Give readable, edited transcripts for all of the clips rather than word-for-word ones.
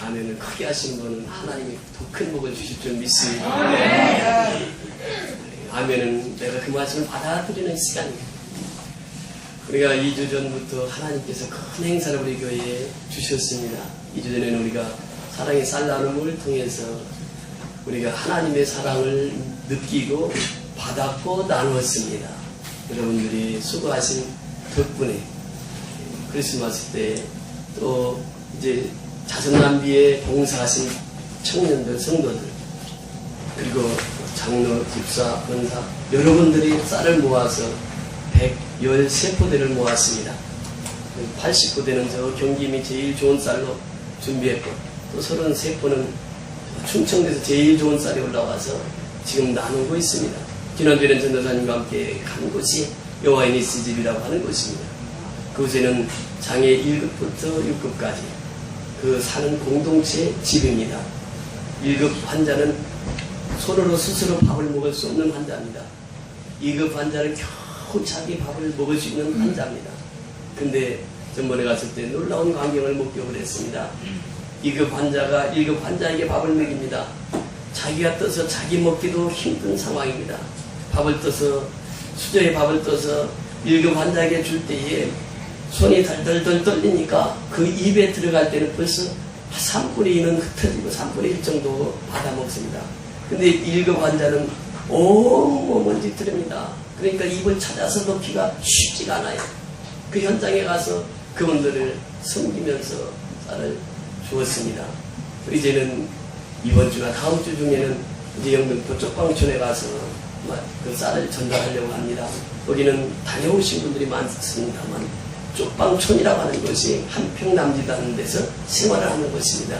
아멘을 크게 하신 분은 하나님이 더 큰 복을 주실 줄 믿습니다. 아멘은 내가 그 말씀을 받아들이는 시간입니다. 우리가 2주 전부터 하나님께서 큰 행사를 우리 교회에 주셨습니다. 2주 전에는 우리가 사랑의 쌀 나눔을 통해서 우리가 하나님의 사랑을 느끼고 받았고 나누었습니다. 여러분들이 수고하신 덕분에 크리스마스 때 또 이제 자선남비에 봉사하신 청년들, 성도들, 그리고 장로, 집사, 권사 여러분들이 쌀을 모아서 113포대를 모았습니다. 89대는 저 경김이 제일 좋은 쌀로 준비했고 또 33포는 충청도에서 제일 좋은 쌀이 올라와서 지금 나누고 있습니다. 지난주에는 전도사님과 함께 간 곳이 여호와의 니스집이라고 하는 곳입니다. 그곳에는 장애 1급부터 6급까지 그 사는 공동체 집입니다. 1급 환자는 손으로 스스로 밥을 먹을 수 없는 환자입니다. 2급 환자는 겨우 자기 밥을 먹을 수 있는 환자입니다. 근데 전번에 갔을 때 놀라운 광경을 목격을 했습니다. 2급 환자가 1급 환자에게 밥을 먹입니다. 자기가 떠서 자기 먹기도 힘든 상황입니다. 밥을 떠서 수저에 밥을 떠서 1급 환자에게 줄 때에 손이 덜덜덜 떨리니까 그 입에 들어갈 때는 벌써 3분의 2는 흩어지고 3분의 1 정도 받아먹습니다. 근데 1급 환자는 온몸을 뒤틀립니다. 그러니까 입을 찾아서 넣기가 쉽지가 않아요. 그 현장에 가서 그분들을 섬기면서 쌀을 주었습니다. 이제는 이번 주나 다음 주 중에는 이제 영등포 쪽방촌에 가서 그 쌀을 전달하려고 합니다. 거기는 다녀오신 분들이 많습니다만 쪽방촌이라고 하는 것이 한평 남지도 않은 데서 생활을 하는 곳입니다.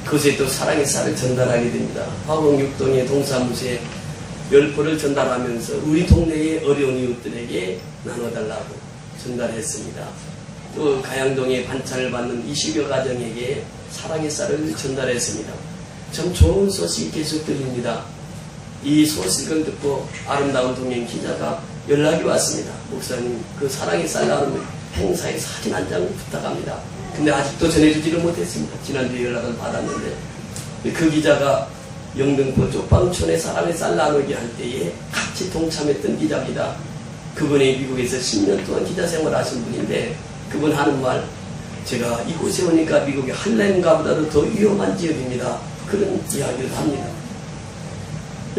그것에 또 사랑의 쌀을 전달하게 됩니다. 화곡 6동의 동사무소에 10포를 전달하면서 우리 동네의 어려운 이웃들에게 나눠달라고 전달했습니다. 또 가양동에 반찬을 받는 20여 가정에게 사랑의 쌀을 전달했습니다. 참 좋은 소식이 계속 들립니다. 이 소식을 듣고 아름다운 동행 기자가 연락이 왔습니다. 목사님, 그 사랑의 쌀 나누는 행사에 사진 한 장 부탁합니다. 근데 아직도 전해주지를 못했습니다. 지난주에 연락을 받았는데 그 기자가 영등포 쪽방촌에 사랑의 쌀 나누기 할 때에 같이 동참했던 기자입니다. 그분이 미국에서 10년 동안 기자 생활을 하신 분인데 그분 하는 말, 제가 이곳에 오니까 미국의 할렘가보다도 더 위험한 지역입니다. 그런 이야기를 합니다.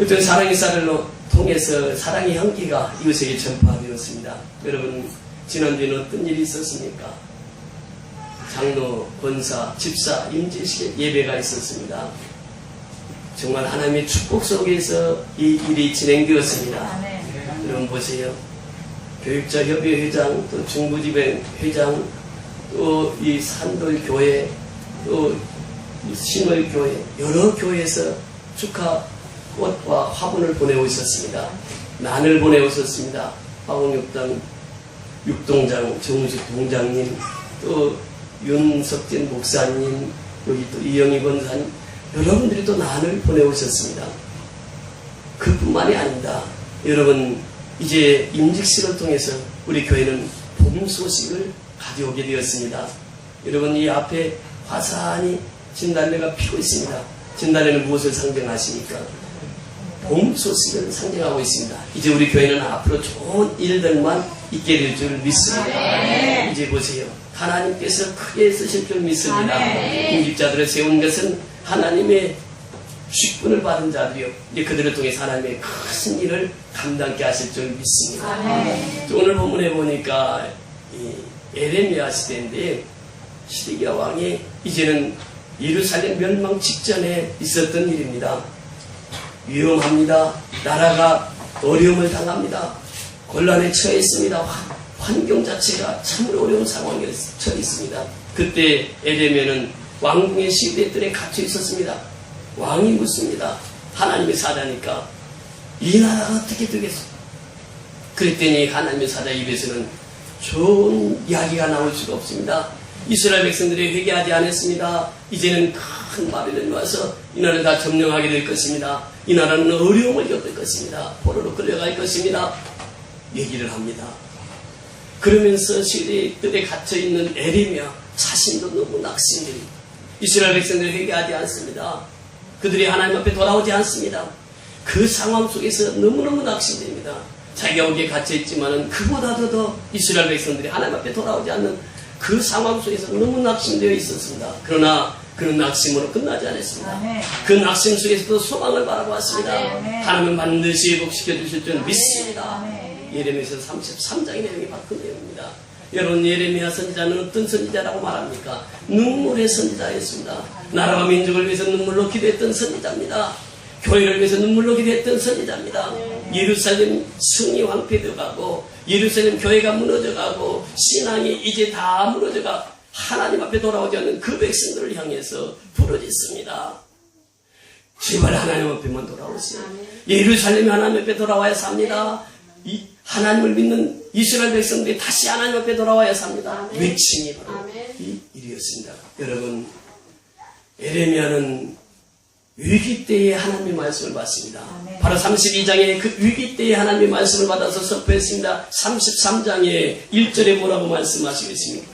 어떤 사랑의 쌀을 통해서 사랑의 향기가 이웃에게 전파되었습니다. 여러분, 지난주에는 어떤 일이 있었습니까? 장로, 권사, 집사, 임재식의 예배가 있었습니다. 정말 하나님의 축복 속에서 이 일이 진행되었습니다. 여러분 보세요. 교육자협의 회장, 또 중부지회 회장, 또 이 산돌교회, 또 신월교회, 여러 교회에서 축하 꽃과 화분을 보내오셨습니다. 난을 보내오셨습니다. 화곡육당 육동장 정우식 동장님, 또 윤석진 목사님, 여기 또 이영희 권사님, 여러분들이 또 난을 보내오셨습니다. 그뿐만이 아닙니다. 여러분, 이제 임직식을 통해서 우리 교회는 봄 소식을 가져오게 되었습니다. 여러분, 이 앞에 화사하니 진달래가 피고 있습니다. 진달래는 무엇을 상징하십니까? 봄 소식을 상징하고 있습니다. 이제 우리 교회는 앞으로 좋은 일들만 있게 될 줄 믿습니다. 이제 보세요. 하나님께서 크게 쓰실 줄 믿습니다. 임직자들을 세운 것은 하나님의 직분을 받은 자들이요. 이제 그들을 통해 하나님의 큰 일을 감당케 하실 줄 믿습니다. 오늘 본문에 보니까 에레미야 시대인데 시드기야 왕이 이제는 예루살렘 멸망 직전에 있었던 일입니다. 위험합니다. 나라가 어려움을 당합니다. 곤란에 처해 있습니다. 환경 자체가 참으로 어려운 상황에 처해 있습니다. 그때 에레미야는 왕궁의 시대들에 갇혀 있었습니다. 왕이 묻습니다. 하나님의 사자니까 이 나라가 어떻게 되겠어? 그랬더니 하나님의 사자 입에서는 좋은 이야기가 나올 수가 없습니다. 이스라엘 백성들이 회개하지 않았습니다. 이제는 큰 바벨론이 와서 이 나라를 다 점령하게 될 것입니다. 이 나라는 어려움을 겪을 것입니다. 포로로 끌려갈 것입니다. 얘기를 합니다. 그러면서 시대들에 갇혀있는 에레미야 자신도 너무 낙심됩니다. 이스라엘 백성들이 회개하지 않습니다. 그들이 하나님 앞에 돌아오지 않습니다. 그 상황 속에서 너무너무 낙심됩니다. 자기가 거기에 갇혀있지만은 그보다도 더 이스라엘 백성들이 하나님 앞에 돌아오지 않는 그 상황 속에서 너무 낙심되어 있었습니다. 그러나 그런 낙심으로 끝나지 않았습니다. 그 낙심 속에서도 소망을 바라보았습니다. 하나님은 반드시 회복시켜 주실 줄 믿습니다. 예레미야서 33장의 내용이 바로 그 내용입니다. 여러분, 예레미야 선지자는 어떤 선지자라고 말합니까? 눈물의 선지자였습니다. 나라와 민족을 위해서 눈물로 기도했던 선지자입니다. 교회를 위해서 눈물로 기도했던 선지자입니다. 예루살렘 승리 황폐되어가고 예루살렘 교회가 무너져가고 신앙이 이제 다 무너져가 하나님 앞에 돌아오지 않는 그 백성들을 향해서 부르짖습니다. 제발 하나님 앞에만 돌아오세요. 예루살렘이 하나님 앞에 돌아와야 삽니다. 하나님을 믿는 이스라엘 백성들이 다시 하나님 앞에 돌아와야 삽니다. 외침이 바로 이 일이었습니다. 여러분, 에레미야는 위기 때에 하나님의 말씀을 받습니다. 바로 32장에 그 위기 때에 하나님의 말씀을 받아서 선포했습니다. 33장에 1절에 뭐라고 말씀하시고 있습니까?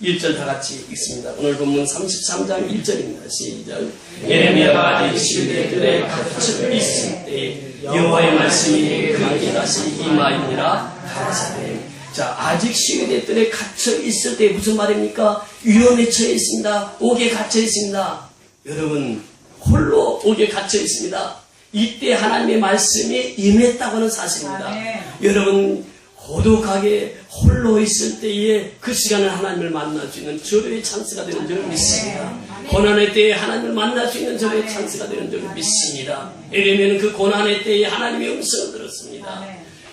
1절 다 같이 읽습니다. 오늘 본문 33장 1절입니다. 시작. 예레미야가 아직 시위대 뜰에 갇혀 있을 때 여호와의 말씀이 그에게 다시 임하니라 가라사대. 자, 아직 시위대 뜰에 갇혀 있을 때 무슨 말입니까? 위험에 처해 있습니다. 옥에 갇혀 있습니다. 여러분, 홀로 옥에 갇혀 있습니다. 이때 하나님의 말씀이 임했다고 하는 사실입니다. 여러분, 고독하게 홀로 있을 때에 그 시간을 하나님을 만날 수 있는 절호의 찬스가 되는 줄 믿습니다. 고난의 때에 하나님을 만날 수 있는 절호의 찬스가 되는 줄 믿습니다. 에레미야는 그 고난의 때에 하나님의 음성을 들었습니다.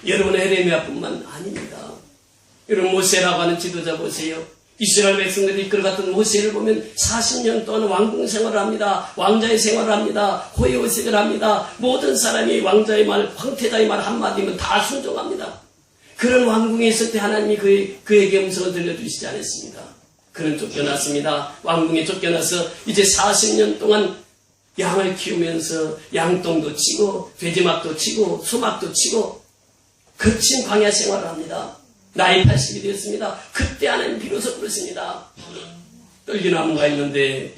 여러분의 에레미야뿐만 아닙니다. 여러분, 모세라고 하는 지도자 보세요. 이스라엘 백성들이 이끌어갔던 모세를 보면 40년 동안 왕궁 생활을 합니다. 왕자의 생활을 합니다. 호의호색을 합니다. 모든 사람이 왕자의 말, 황태자의 말 한마디면 다 순종합니다. 그런 왕궁에 있을 때 하나님이 그에게 음성을 들려주시지 않았습니다. 그는 쫓겨났습니다. 왕궁에 쫓겨나서 이제 40년 동안 양을 키우면서 양똥도 치고 돼지막도 치고 소막도 치고 거친 광야 생활을 합니다. 나이 80이 되었습니다. 그때 하나님 비로소 부르십니다. 떨기나무가 있는데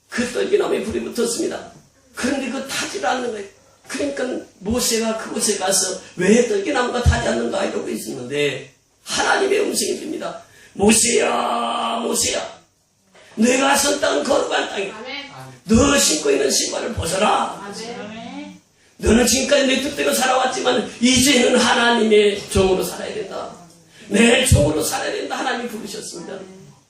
그 떨기나무에 불이 붙었습니다. 그런데 그 타지를 않는 거예요. 그러니까 모세가 그곳에 가서 왜 떨기나무가 타지 않는가 이러고 있었는데 하나님의 음성이 듭니다. 모세야 모세야, 내가 선 땅은 거룩한 땅이야. 너 신고 있는 신발을 벗어라. 너는 지금까지 내 뜻대로 살아왔지만 이제는 하나님의 종으로 살아야 된다. 내 종으로 살아야 된다. 하나님이 부르셨습니다.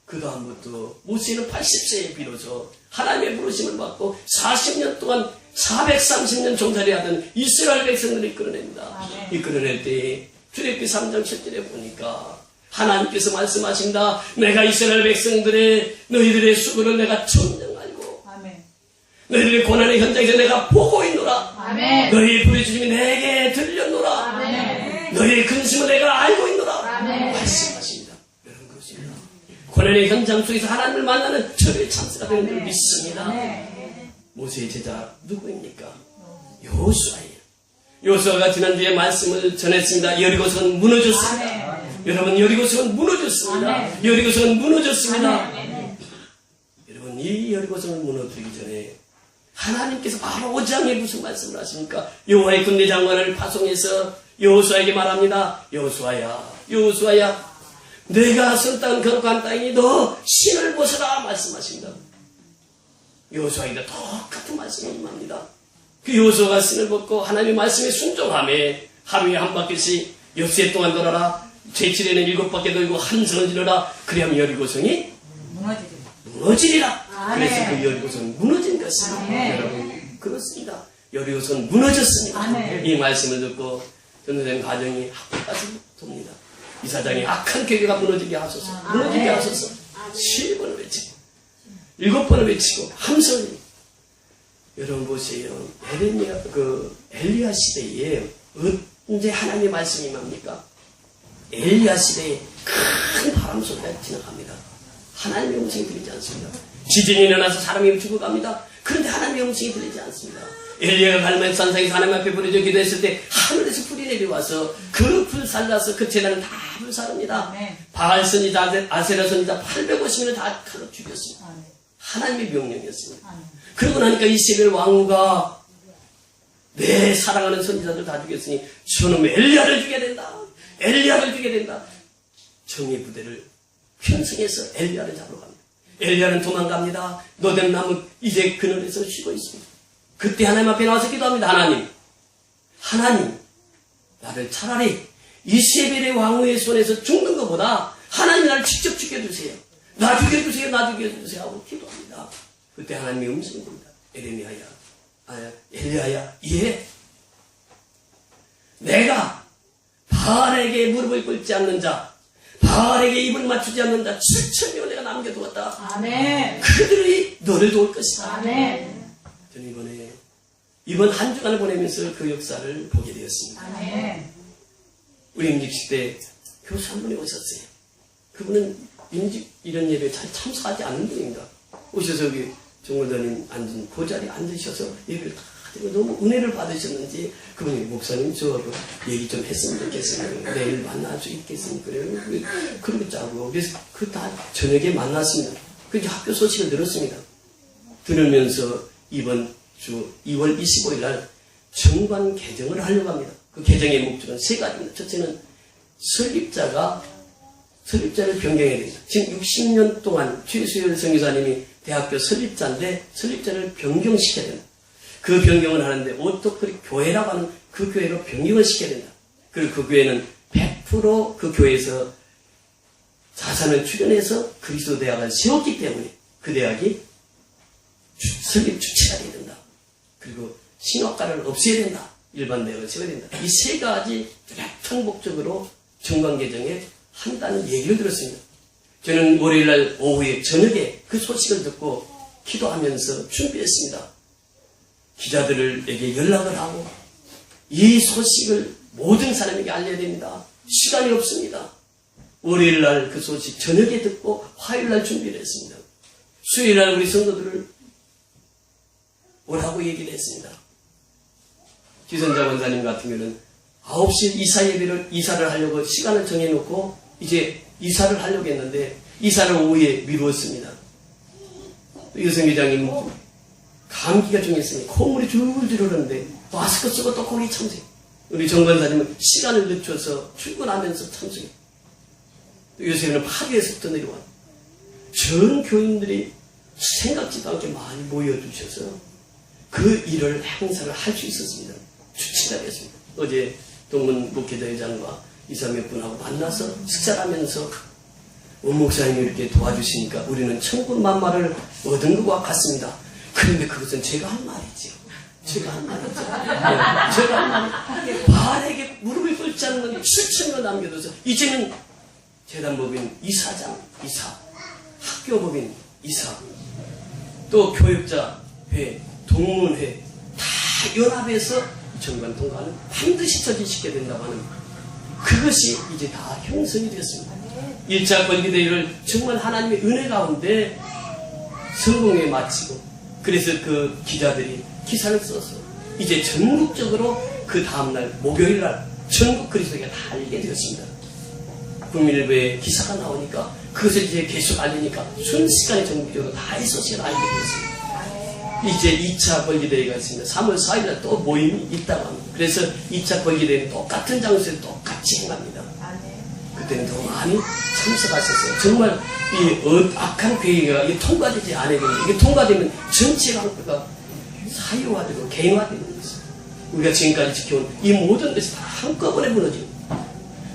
그 다음부터 모세는 80세에 비로소 하나님의 부르심을 받고 40년 동안 430년 종살이 하던 이스라엘 백성들을 이끌어냅니다. 이끌어낼 때 출애굽기 3장 7절에 보니까 하나님께서 말씀하신다. 내가 이스라엘 백성들의 너희들의 수고를 내가 천정 알고 너희들의 고난의 현장에서 내가 보고 있노라. 너희의 부르짖음이 내게 들렸노라. 너희의 근심을 내가 알고 있노라. 말씀하십니다. 여러분, 그렇습니다. 고난의 현장 속에서 하나님을 만나는 절호의 찬스가 되는 줄 믿습니다. 모세의 제자 누구입니까? 여호수아예요. 여호수아가 지난주에 말씀을 전했습니다. 여리고성은 무너졌습니다. 여러분, 여리고성은 무너졌습니다. 여리고성은 무너졌습니다. 여러분, 이 여리고성을 무너뜨리기 전에 하나님께서 바로 5장에 무슨 말씀을 하십니까? 여호와의 군대 장관을 파송해서 여호수아에게 말합니다. 여호수아야, 여호수아야, 내가 선 땅은 거룩한 땅이니 너 신을 벗어라 말씀하십니다. 여호수아에게 똑같은 말씀을 임합니다. 그 여호수아가 신을 벗고 하나님의 말씀에 순종하며 하루에 한 바퀴씩 엿새 동안 돌아라. 제7에는 7바퀴 돌고 함성을 지르라. 그리하면 여리고성이 무너지리라. 그래서 그 여리고성은 무너진 것입니다. 여러분, 그렇습니다. 여리고성은 무너졌습니다. 이 말씀을 듣고 전도된 가정이 학교까지 돕니다. 이사장이 악한 교회가 무너지게 하소서, 무너지게 하소서 7번을 외치고 7번을 외치고 함성을. 여러분 보세요. 엘리야 시대에 언제 하나님의 말씀이 임합니까? 엘리야 시대에 큰 바람 소리가 지나갑니다. 하나님의 음성이 들리지 않습니다. 지진이 일어나서 사람이 죽어갑니다. 그런데 하나님의 음성이 들리지 않습니다. 엘리야가 갈멜 산상에서 하나님 앞에 부르짖어 기도했을 때 하늘에서 불이 내려와서 그 불 살라서 그 재단을 다 불사릅니다. 바알 선지자, 아세라 선지자 850명을 다 칼로 죽였습니다. 하나님의 명령이었습니다. 그러고 나니까 이스라엘 왕후가 내 사랑하는 선지자들 다 죽였으니 저놈 엘리야를 죽여야 된다. 엘리야를 죽여야 된다. 정의 부대를 편성해서 엘리야를 잡으러 갑니다. 엘리야는 도망갑니다. 노된 나무 이제 그늘에서 쉬고 있습니다. 그때 하나님 앞에 나와서 기도합니다. 하나님, 나를 차라리 이세벨의 왕후의 손에서 죽는 것보다 하나님 나를 직접 죽여주세요. 나 죽여주세요. 하고 기도합니다. 그때 하나님의 음성이 옵니다. 엘리야야, 예. 내가 바알에게 무릎을 꿇지 않는 자, 바알에게 입을 맞추지 않는 자 7,000명을 내가 남겨두었다. 그들이 너를 도울 것이다. 저는 이번 한 주간을 보내면서 그 역사를 보게 되었습니다. 우리 임직식 때 교수 한 분이 오셨어요. 그분은 임직 이런 예배에 잘 참석하지 않는 분입니다. 오셔서 종로자님 앉은 그 자리에 앉으셔서 얘기를 다 드리고 너무 은혜를 받으셨는지 그분이 목사님 저하고 얘기 좀 했으면 좋겠습니다. 내일 만날 수 있겠습니까? 그렇게 짜고 그래서 그 다 저녁에 만났습니다. 그렇게 학교 소식을 들었습니다. 들으면서 이번 주 2월 25일 날 정관 개정을 하려고 합니다. 그 개정의 목적은 세 가지입니다. 첫째는 설립자를 변경해야 됩니다. 지금 60년 동안 최수열 선교사님이 대학교 설립자인데 설립자를 변경시켜야 된다. 그 변경을 하는데 오토크리 교회라고 하는 그 교회로 변경을 시켜야 된다. 그리고 그 교회는 100% 그 교회에서 자산을 출연해서 그리스도 대학을 세웠기 때문에 그 대학이 설립 주체가 돼야 된다. 그리고 신학과를 없애야 된다. 일반 대학을 세워야 된다. 이 세 가지 뚜렷한 목적으로 정관 개정에 한다는 얘기를 들었습니다. 저는 월요일날 오후에 저녁에 그 소식을 듣고 기도하면서 준비했습니다. 기자들에게 연락을 하고 이 소식을 모든 사람에게 알려야 됩니다. 시간이 없습니다. 월요일날 그 소식 저녁에 듣고 화요일날 준비를 했습니다. 수요일날 우리 성도들을 오라고 얘기를 했습니다. 기선자 원사님 같은 경우는 9시 이사 예배를 이사를 하려고 시간을 정해놓고 이제 이사를 하려고 했는데 이사를 오후에 미루었습니다. 유성 회장님 감기가 좀 있으니 콧물이 줄줄 흐르는데 마스크 쓰고 또 거기 참석. 우리 정관사님은 시간을 늦춰서 출근하면서 참석해. 요새는 파리에서부터 내려와. 전 교인들이 생각지도 않게 많이 모여주셔서 그 일을 행사를 할 수 있었습니다. 주치가 됐습니다. 어제 동문 목회자회장과 2-3몇 분하고 만나서 식사를 하면서 원목사님이 이렇게 도와주시니까 우리는 천군만마를 얻은 것과 같습니다. 그런데 그것은 제가 한 말이죠. 제가 한 말이죠. 네, 제가 한 말이 발에게 무릎을 꿇지 않는 건 7천여 남겨둬서 이제는 재단법인 이사장, 이사, 학교법인 이사, 또 교육자회, 동문회 다 연합해서 정관 통과는 반드시 처리시켜야 된다고 하는 그것이 이제 다 형성이 되었습니다. 1차 권기대회를 정말 하나님의 은혜 가운데 성공에 마치고 그래서 그 기자들이 기사를 써서 이제 전국적으로 그 다음날 목요일날 전국 그리스도가 다 알게 되었습니다. 국민일보에 기사가 나오니까 그것을 이제 계속 알리니까 순식간에 전국적으로 다 이 소식을 알게 되었습니다. 이제 2차 권기대회가 있습니다. 3월 4일날 또 모임이 있다고 합니다. 그래서 2차 권기대회는 똑같은 장소에 똑같이 행합니다. 그때는 더 많이 참석하셨어요. 정말 이 악한 괴계가 이게 통과되지 않아야 됩니다. 이게 통과되면 전체 강구가 사유화되고 개인화되는 것입니다. 우리가 지금까지 지켜온 이 모든 것이 다 한꺼번에 무너집니다.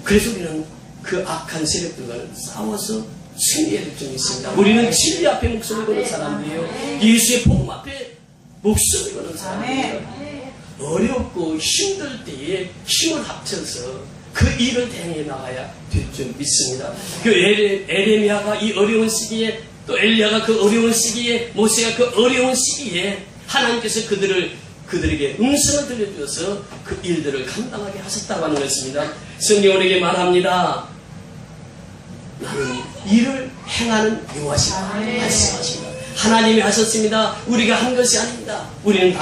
그래서 우리는 그 악한 세력들과는 싸워서 승리해야 될 점이 있습니다. 우리는 진리 앞에 목숨을 거는 사람들이에요. 예수의 복음 앞에 목숨을 거는 사람들이에요. 어렵고 힘들 때에 힘을 합쳐서 그 일을 대행해 나가야 될 줄 믿습니다. 그 에레미야가 이 어려운 시기에 또 엘리야가 그 어려운 시기에 모세가 그 어려운 시기에 하나님께서 그들에게 음성을 들려주어서 그 일들을 감당하게 하셨다고 하는 것입니다. 성경은 우리에게 말합니다. 나는 일을 행하는 여호와시다 말씀하십니다. 하나님이 하셨습니다. 우리가 한 것이 아닙니다. 우리는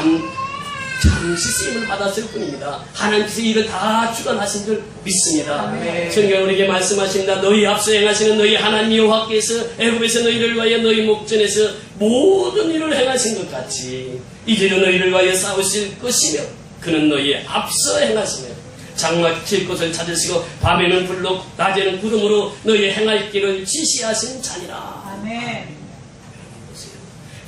잠시 쓰임을 받았을 뿐입니다. 하나님께서 이를 다 주관하신 줄 믿습니다. 성경 우리에게 말씀하십니다. 너희 앞서 행하시는 너희 하나님 여호와께서 애굽에서 너희를 위하여 너희 목전에서 모든 일을 행하신 것 같이 이제는 너희를 위하여 싸우실 것이며 그는 너희의 앞서 행하시며 장막칠 곳을 찾으시고 밤에는 불로 낮에는 구름으로 너희 행할 길을 지시하신 자니라. 아멘.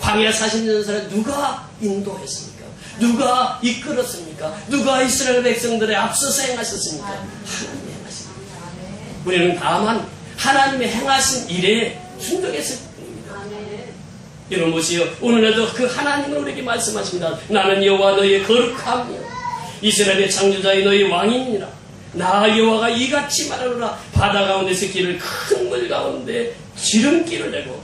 광야 40년 사람 누가 인도했습니까? 누가 이끌었습니까? 누가 이스라엘 백성들의 앞서서 행하셨습니까? 하나님이 행하십니다. 우리는 다만 하나님의 행하신 일에 순종했을 뿐입니다. 여러분 보시오. 오늘날도 그 하나님은 우리에게 말씀하십니다. 나는 여호와 너희의 거룩함이요 이스라엘의 창조자의 너희 왕이니라. 나 여호와가 이같이 말하노라. 바다 가운데서 길을 큰 물 가운데 지름길을 내고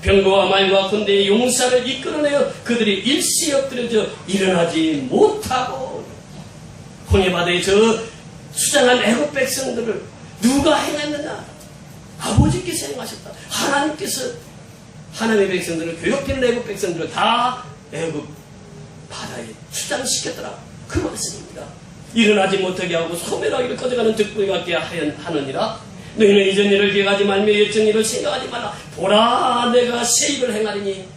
병거와 말과 군대의 용사를 이끌어내어 그들이 일시에 엎드려져 일어나지 못하고 홍해바다에 저 수장한 애국 백성들을 누가 행했느냐? 아버지께서 행하셨다. 하나님께서 하나님의 백성들을 괴롭히는 애굽 백성들을 다 애굽 바다에 추장시켰더라. 그 말씀입니다. 일어나지 못하게 하고 소멸하기를 꺼져가는 득불 같게 하느니라. 너희는 이전 일을 기억하지 말며 옛전 일을 생각하지 말라. 보라 내가 새 일을 행하리니.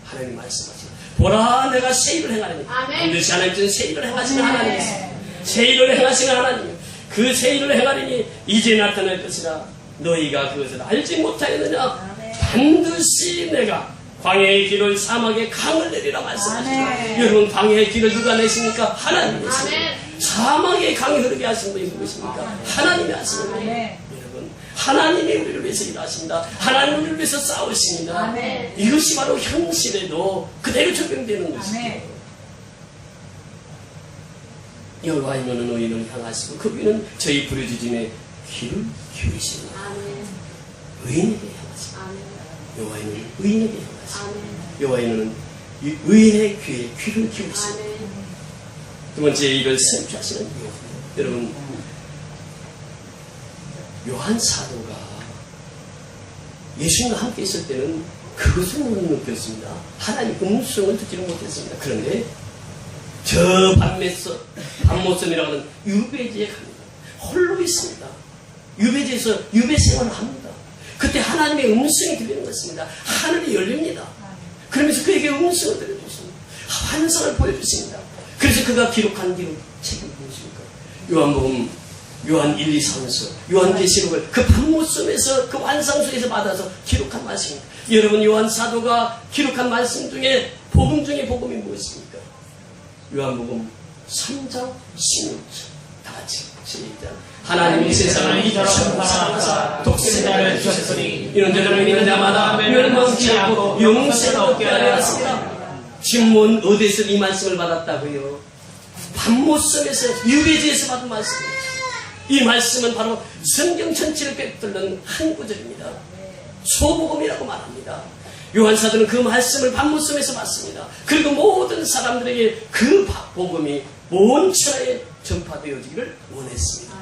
하나님 말씀하시고 보라 내가 새 일을 행하리니. 반드시 하나님께서 새 일을 행하시는 하나님이세요. 새 일을 행하시는 하나님. 그 새 일을 행하리니 이제 나타날 것이라. 너희가 그것을 알지 못하였느냐. 반드시 내가 광야의 길을 사막에 강을 내리라 말씀하시라. 여러분 광야의 길을 누가 내십니까? 하나님이십니다. 사막에 강이 흐르게 하신 분이 누구십니까? 하나님이 하시는 거예요. 여러분 하나님이 우리를 위해서 일하십니다. 하나님이 우리를 위해서 싸우십니다. 이것이 바로 현실에도 그대로 적용되는 것입니다. 여호와의 눈은 의인을 향하시고 그 위는 저희 부르짖음에 귀를 기울이십니다. 의인에게 향하십니다. 여호와의 눈은 의인에게 향하십니다. 여호와의 눈은 의인의 귀에 귀를 기울이십니다. 두 번째 이걸 성취하시는 이유. 여러분 요한 사도가 예수님과 함께 있을 때는 그것을 못 느꼈습니다. 하나님 음성을 듣지를 못했습니다. 그런데 저 밤모섬이라고 하는 유배지에 갑니다. 홀로 있습니다. 유배지에서 유배 생활을 합니다. 그때 하나님의 음성이 들리는 것입니다. 하늘이 열립니다. 그러면서 그에게 음성을 들려주십니다. 환상을 보여주십니다. 그래서 그가 기록한 책이 무엇입니까? 요한복음, 요한 1, 2, 3서, 요한계시록을 그 밤모섬에서 그 환상 속에서 받아서 기록한 말씀입니다. 여러분 요한 사도가 기록한 말씀 중에 복음 중에 복음이 무엇입니까? 요한복음 3장 16절 다 같이 시작. 하나님이 세상을 이처럼 사랑하사 독생자를 주셨으니 이는 저를 믿는 자마다 멸망치 않고 영생을 얻게 하려 하십니다. 지금 어디에서 이 말씀을 받았다고요? 밤모섬에서 유배지에서 받은 말씀입니다. 이 말씀은 바로 성경 전체를 꿰뚫는 한 구절입니다. 소복음이라고 말합니다. 요한사도는 그 말씀을 밤모섬에서 받습니다. 그리고 모든 사람들에게 그 복음이 온 천하에 전파되어지기를 원했습니다.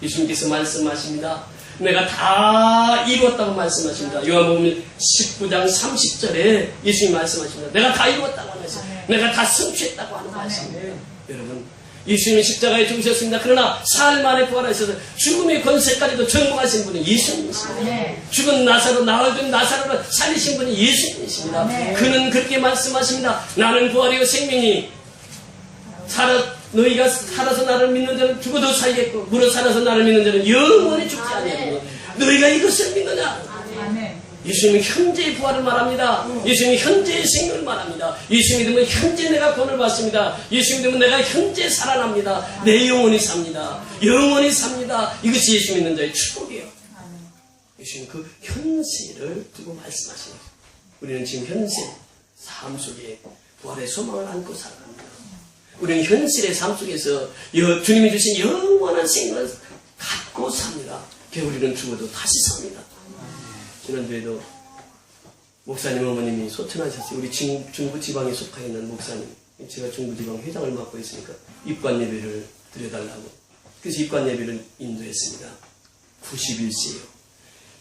예수님께서 말씀하십니다. 내가 다 이루었다고 말씀하십니다. 요한복음 19장 30절에 예수님이 말씀하십니다. 내가 다 이루었다고 하면서 내가 다 성취했다고 하는 말씀이에요. 여러분 예수님이 십자가에 죽으셨습니다. 그러나 사흘 만에 부활하셔서 죽음의 권세까지도 정복하신 분이 예수님이십니다. 죽은 나사로 나흘된 나사로를 살리신 분이 예수님이십니다. 그는 그렇게 말씀하십니다. 나는 부활이요 생명이 너희가 살아서 나를 믿는 자는 죽어도 살겠고 물어 살아서 나를 믿는 자는 영원히 죽지 아니하리니 너희가 이것을 믿느냐? 예수님은 현재의 부활을 말합니다. 예수님이 현재의 생명을 말합니다. 예수 믿으면 현재 내가 구원을 받습니다. 예수 믿으면 내가 현재 살아납니다. 내 영혼이 삽니다. 영원히 삽니다. 이것이 예수 믿는 자의 축복이에요. 예수님은 그 현실을 두고 말씀하십니다. 우리는 지금 현실 삶 속에 부활의 소망을 안고 살아갑니다. 우리는 현실의 삶 속에서 주님이 주신 영원한 생명을 갖고 삽니다. 우리는 죽어도 다시 삽니다. 지난주에도 목사님 어머님이 소천하셨어요. 우리 중부 지방에 속해 있는 목사님. 제가 중부 지방 회장을 맡고 있으니까 입관 예배를 드려달라고. 그래서 입관 예배를 인도했습니다. 91세예요.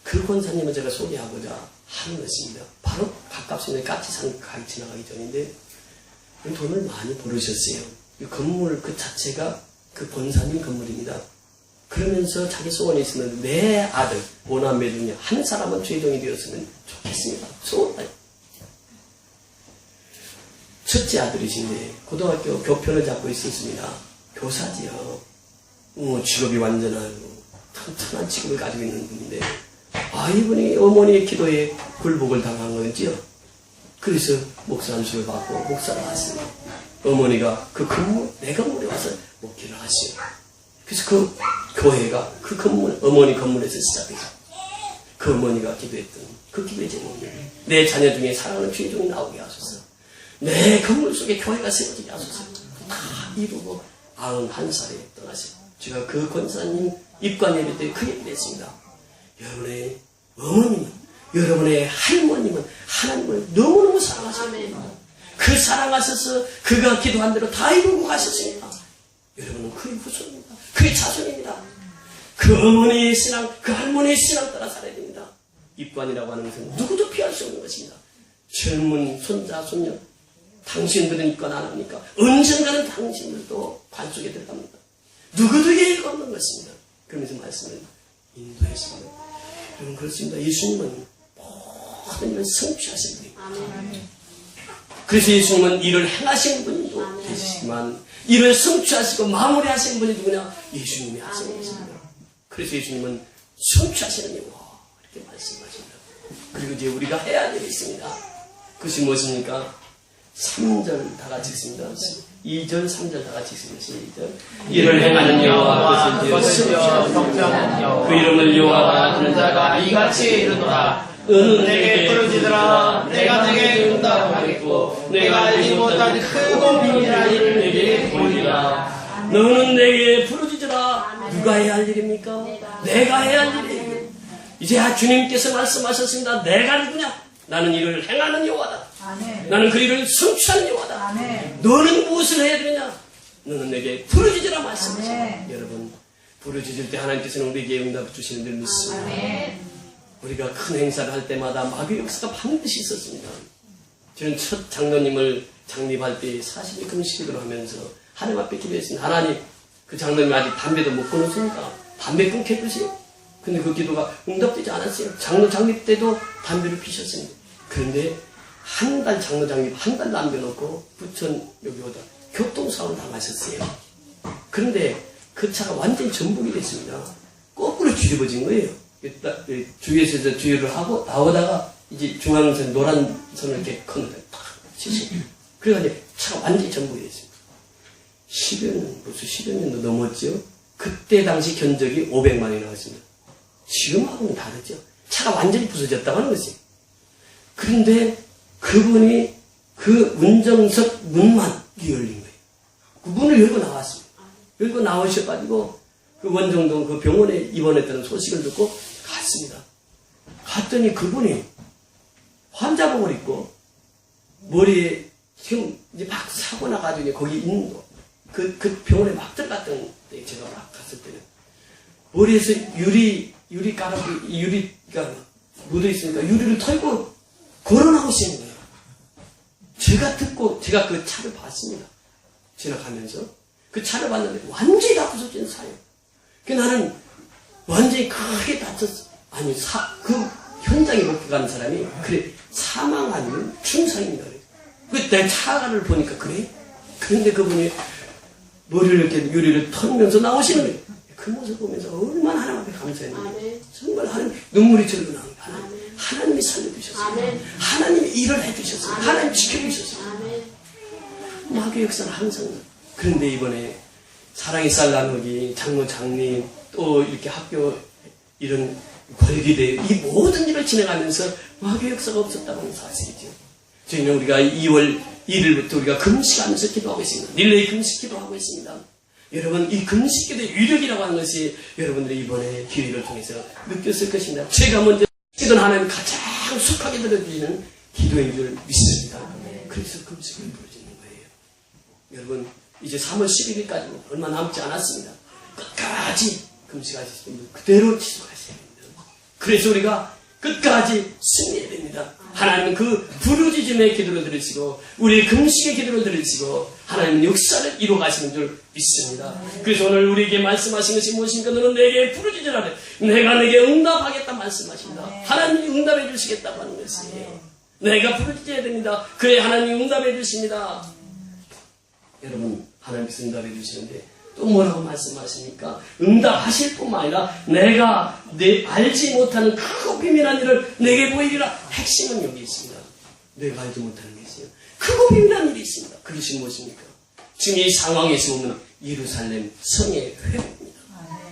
그 권사님을 제가 소개하고자 하는 것입니다. 바로 가깝습니다. 까치산 가기 지나가기 전인데 돈을 많이 벌으셨어요. 이 건물 그 자체가 그 권사님 건물입니다. 그러면서 자기 소원이 있으면 내 아들, 오남매 중에 한 사람은 죄종이 되었으면 좋겠습니다. 소원이에요. 첫째 아들이신데 고등학교 교편을 잡고 있었습니다. 교사지요. 직업이 완전하고 튼튼한 직업을 가지고 있는 분인데 이분이 어머니의 기도에 굴복을 당한 거지요. 그래서 목사 안수를 받고 목사를 왔어요. 어머니가 그 건물, 내 건물에 와서 목회를 하시오. 그래서 그 교회가 그 건물, 어머니 건물에서 시작해서 그 어머니가 기도했던 그 기도의 제목이 내 자녀 중에 사랑하는 주인종이 나오게 하소서. 내 건물 속에 교회가 세워지게 하소서. 다 이루고 91살에 떠나시고 제가 그 권사님 입관 예배 때 그 얘기를 했습니다. 여러분의 어머님은, 여러분의 할머님은 하나님을 너무너무 사랑하십니다. 그 사랑하셔서 그가 기도한 대로 다 이루고 가셨습니다. 여러분은 그의 후손입니다. 그의 자손입니다. 그 어머니의 신앙, 그 할머니의 신앙 따라 살아야 됩니다. 입관이라고 하는 것은 누구도 피할 수 없는 것입니다. 젊은 손자, 손녀, 당신들은 있건 안 합니까? 언젠가는 당신들도 관 속에 들어갑니다. 누구도 예의가 없는 것입니다. 그러면서 말씀을 인도했습니다. 여러분, 그렇습니다. 예수님은 모든 일을 성취하신 분입니다. 그래서 예수님은 일을 행하신 분도 계시지만 일을 성취하시고 마무리하신 분이 누구냐? 예수님이 하신 것입니다. 그래서 예수님은 성취하시는 여호와 이렇게 말씀하십니다. 그리고 이제 우리가 해야 할 일이 있습니다. 그것이 무엇입니까? 3절 다 같이 읽습니다. 2절, 3절 다 같이 읽습니다. 시작. 이를 행하는 여호와 그것이여 성취하는 여호와 그 이름을 여호와라 하는 자가 이같이 이르노라. 너는 내게 부르짖으라. 내가 내게 응답하겠고 내가 알지 못한 크고 비밀한 일을 내게 보이리라. 너는 내게 부르짖으라. 누가 해야 할 일입니까? 내가 해야 할 일이에요. 이제 주님께서 말씀하셨습니다. 내가 누구냐? 나는 이를 행하는 여호와다. 나는 그 일을 성취하는 여호와다. 너는 무엇을 해야 되느냐? 너는 내게 부르짖으라 말씀하십니다. 여러분, 부르짖을 때 하나님께서는 우리에게 응답 주시는 줄 믿습니다. 우리가 큰 행사를 할 때마다 마귀의 역사가 반드시 있었습니다. 저는 첫 장로님을 창립할 때 40일 금식기도를 하면서 하나님 앞에 기도했습니다. 하나님, 그 장로님 아직 담배도 못 끊었으니까 담배 끊게 해주세요. 근데 그 기도가 응답되지 않았어요. 장로 장립 때도 담배를 피셨습니다. 그런데 한 달 장로 장립 한 달 남겨놓고 부천 여기 오다 교통사고를 당하셨어요. 그런데 그 차가 완전히 전복이 됐습니다. 거꾸로 뒤집어진 거예요. 주위에서 주유를 하고 나오다가 이제 중앙선 노란 선을 이렇게 컨는데 탁 치시고 그래가지고 차가 완전히 전복이 됐습니다. 10여 년, 벌써 10여 년도 넘었죠. 그때 당시 견적이 500만 원이 나왔습니다. 지금하고는 다르죠. 차가 완전히 부서졌다고 하는 거지. 그런데 그분이 그 운전석 문만 열린 거예요. 그 문을 열고 나왔습니다. 열고 나오셔가지고 그 원정동 그 병원에 입원했다는 소식을 듣고 갔습니다. 갔더니 그분이 환자복을 입고 머리에 지금 이제 막 사고 나가지고 거기 있는 거. 그 병원에 막 들어갔던 때 제가 막 갔을 때는 머리에서 유리가 묻어있으니까 유리를 털고 걸어 나오시는 거예요. 제가 듣고 제가 그 차를 봤습니다. 지나가면서 그 차를 봤는데 완전히 다 부서진 차예요. 그 나는 완전히 크게 다쳤어. 아니 그 현장에 먹고 가는 사람이 그래 사망 아니면 중상입니다. 그 내 차를 보니까 그래. 그런데 그분이 머리를 이렇게 유리를 털면서 나오시는 거예요. 그 모습 보면서 얼마나 하나님 앞에 감사했는데 정말 하나님 눈물이 절로 나온 거예요. 하나님이 살려주셨어요. 하나님이 일을 해주셨어요. 하나님 지켜주셨어요. 마귀의 역사는 항상. 그런데 이번에 사랑의 쌀 나누기, 장로 장님, 또 이렇게 학교 이런 권리대회 이 모든 일을 진행하면서 마귀의 역사가 없었다고 하는 사실이죠. 저희는 우리가 2월 1일부터 우리가 금식하면서 기도하고 있습니다. 릴레이 금식 기도하고 있습니다. 여러분 이 금식 기도의 위력이라고 하는 것이 여러분들이 이번에 기회를 통해서 느꼈을 것입니다. 제가 먼저 기도는 하나님 가장 속하게 들어주시는 기도인 줄 믿습니다. 그래서 금식을 부르짖는 거예요. 여러분 이제 3월 11일까지 얼마 남지 않았습니다. 끝까지 금식하실 분들 그대로 지속하셔야 됩니다. 그래서 우리가 끝까지 승리해야 됩니다. 하나님은 그 부르짖음의 기도를 들으시고 우리의 금식의 기도를 들으시고 하나님은 역사를 이루어 가시는 줄 믿습니다. 그래서 오늘 우리에게 말씀하신 것이 무엇입니까? 너는 내게 부르짖으라. 내가 내게 응답하겠다 말씀하십니다. 하나님이 응답해 주시겠다고 하는 것이에요. 내가 부르짖어야 됩니다. 그래 하나님이 응답해 주십니다. 여러분 하나님께서 응답해 주시는데 또 뭐라고 말씀하십니까? 응답하실 뿐만 아니라 내가 알지 못하는 크고 비밀한 일을 내게 보이리라. 핵심은 여기 있습니다. 내가 알지 못하는 게 있어요. 크고 비밀한 일이 있습니다. 그것이 무엇입니까? 지금 이 상황에서 오는 예루살렘 성의 회복입니다.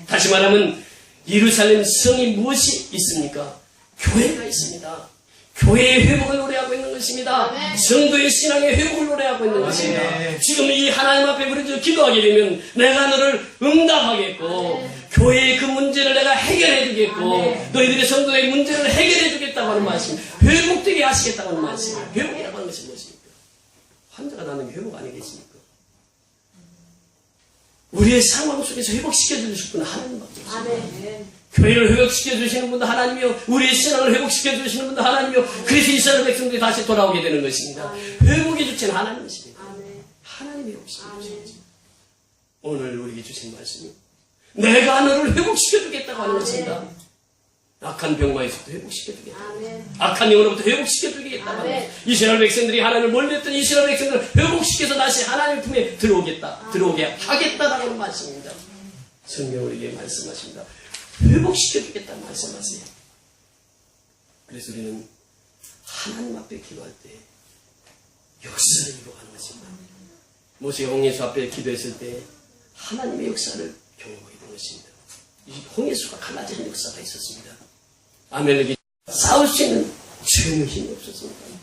다시 말하면 예루살렘 성이 무엇이 있습니까? 교회가 있습니다. 교회의 회복을 노래하고 있는 것입니다. 성도의 신앙의 회복을 노래하고 있는 것입니다. 지금 이 하나님 앞에 우리 기도하게 되면 내가 너를 응답하겠고 교회의 그 문제를 내가 해결해 주겠고 너희들의 성도의 문제를 해결해 주겠다고 하는 말씀, 회복되게 하시겠다고 하는 말씀. 회복이라고 하는 것이 무엇입니까? 환자가 나는 회복 아니겠습니까? 우리의 상황 속에서 회복시켜 주실 분은 하나님밖에 없습니다. 교회를 회복시켜 주시는 분도 하나님이요, 우리의 신앙을 회복시켜 주시는 분도 하나님이요, 그래서 이스라엘 백성들이 다시 돌아오게 되는 것입니다. 회복해 주시는 하나님이십니다. 하나님이 회복시켜 주시는 거죠. 오늘 우리에게 주신 말씀이 내가 너를 회복시켜 주겠다고 하는 것입니다. 악한 병마에서부터 회복시켜 주겠다. 악한 영으로부터 회복시켜 주겠다고 하는 것입니다. 이스라엘 백성들이 하나님을 멀리했던 이스라엘 백성들을 회복시켜서 다시 하나님 품에 들어오게 하겠다라고 하는 말씀입니다. 성경 우리에게 말씀하십니다. 회복시켜 주겠다는 말씀하세요. 그래서 우리는 하나님 앞에 기도할 때 역사를 이루어가는 것입니다. 모세가 홍해수 앞에 기도했을 때 하나님의 역사를 경험하게 된 것입니다. 이 홍해수가 갈라지는 역사가 있었습니다. 아멜렉이 싸울 수 있는 전혀 힘이 없었습니다.